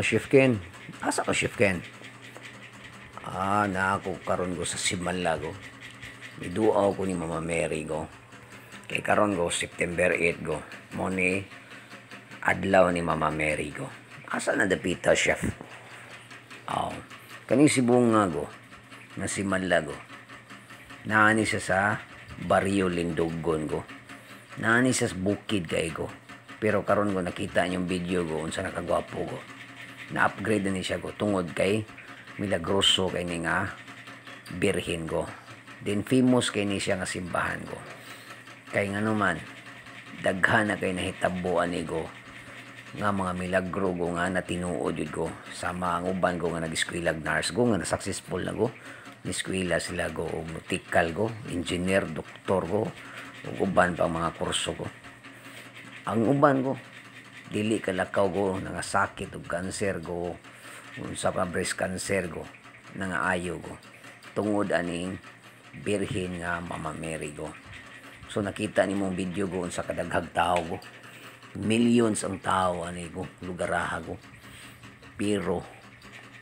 Chef Ken. Asa ka, Chef Ken? Na ako karon go sa Simanlago. Iduaw ko ni Mama Mary go. Kay karon go September 8 go. Mo ni adlaw ni Mama Mary go. Asa na dapita, chef? Kaning sibong nga go na Simanlago. Naani siya sa Barrio Lindogon go. Naani siya sa bukid kay go. Pero karon go nakita niyong video go unsa nakagwapo go. Na-upgrade na ni siya go tungod kay milagroso kay ni nga birhin go. Then famous kay ni siya nga simbahan go. Kay nga naman daghan na kay nahitabuan ni go nga mga milagro go nga natinuod yun go sa mga uban go nga nag-eskwela nurse go nga na successful na go ni-eskwela sila go medical go engineer, doktor go ug uban pa mga kurso go. Ang uban go dili kalakaw go nangasakit og cancer go unsa pa breast cancer go nangaayo go tungod aning birhen nga Mama Mary go. So nakita nimong video go unsa kadaghag tao go, millions ang tao ani go lugaraha go, pero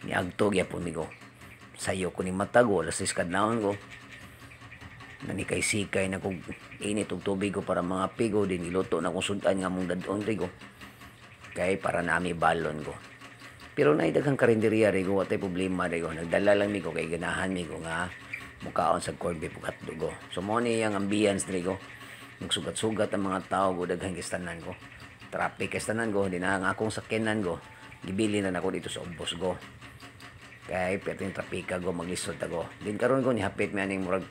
niagtog yapon mi go sayo ko ni matago alas 6 kadlawon go nanikay-sikay na kog init og tubig ko para mga pigo din iluto na kong sudan nga mong dadon go kay para nami balon go. Pero naidaghang karinderya ri go watay problema ri go nagdala lang mi ko kay ganahan mi ko nga mukaon sa corned beef ug hotdog go. So mo ni ang ambience ri go nagsugat-sugat ang mga tao go daghang kistanan go traffic kistanan go din ang akong sakyanan go gibili na nako dito sa Ubos go kay perting trapika go maglisod ta go din karon ko ni hapit mi aning murag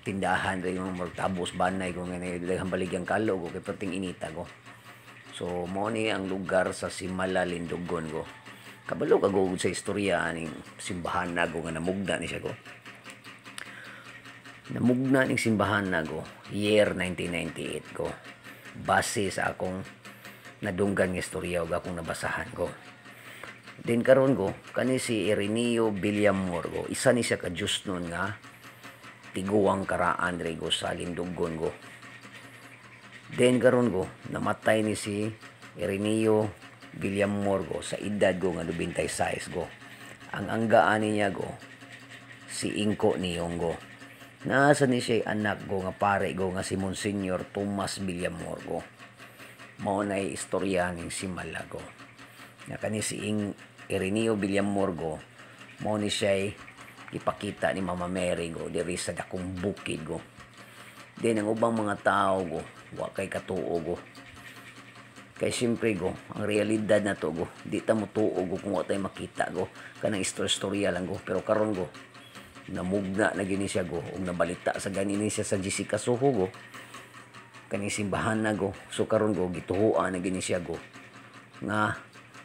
tindahan ri mo murag tabos banay go nga daghang baligyang kalo go kay perting inita go. So mo ni ang lugar sa Simala Lindogon go. Kabalo ka go sa istorya aning simbahan na go nga namugna ni siya go. Namugna ning simbahan na go year 1998 go. Base sa akong nadunggan nga istorya ug akong nabasahan go. Din karon go kani si Ireneo Villamor go. Isa ni siya ka Diyos nun nga tiguang karaan ri go sa Lindogon go. Then karon go namatay ni si Ireneo Villamor go sa edad go nga 96 go. Ang anggaan niya go si Inko Niyong go. Nasa ni siya anak go nga pare go nga si Monsignor Tomas Villamor go. Mao nay istorya ning Simala go. Na kani si Ireneo Villamor go mao ni siya ipakita ni Mama Mary go diri sa dakong bukid go. Then ang ubang mga tao go wa kay katuo go. Kay siyempre go ang realidad na to go di ta mo tuo go kung wa tay makita go kanang istorya lang go. Pero karon go namugna na gini siya go ug nabalita sa ganini siya sa Jessica Soho go kaning simbahan na go. So karon go gituhuan na gini siya go nga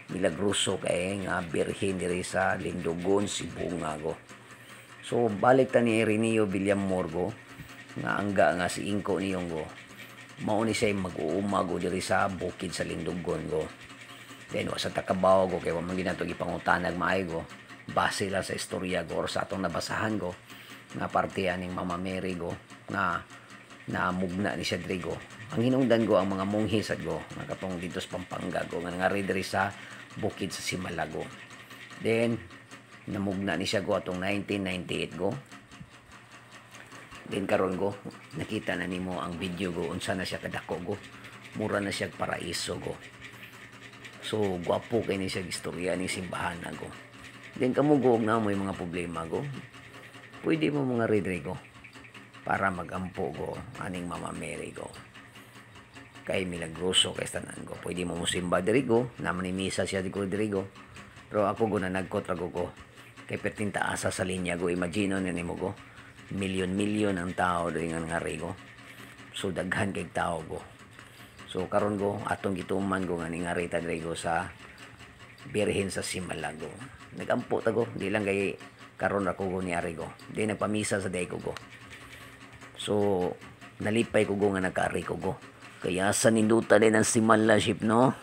milagroso kay nga birhen diri sa Lindogon, Cebu nga go. So balik ta ni Ireneo Villamor go nga angga nga si Inko Niyong go mao ni siya mag-uuma go diri sa bukid sa Lindogon go. Then wa sa takabaw go kay wa man ginato gipangutanag maayo go base lang sa istorya go or sa atong nabasahan go nga parte aning Mama Mary go nga namugna ni siya diri go. Ang hinungdan go ang mga monghe sad go nga katong dito sa Pampanga go nga ngari diri sa bukid sa Simala go. Then namugna ni siya go atong 1998 go. Then karon go nakita na nimo ang video go unsa na siya kadako go. Mura na siya paraiso go. So gwapo kay ni siya istorya ni simbahan na go. Then kamo go na mo mga problema go. Pwede mo mga read go para magampo go aning Mama Mary go. Kay milagroso kay tanan go. Pwede mo musimba diri go, naman ni misa siya diri go. Pero ako go na nagkot ra go. Kay perting taasa sa linya go, imagine na nimo go. Milyon ang tao diri nga ngari go. So daghan kay tao go. So karon go atong gituman go nga ngari ta diri go sa birhen sa Simala go. Nagampo ta go, di lang kay karon ako go ni ari go. Di nagpamisa sa day ko go. So nalipay ko go nga nagkaari ko go. Kaya sa ninduta din ang Simala ship no.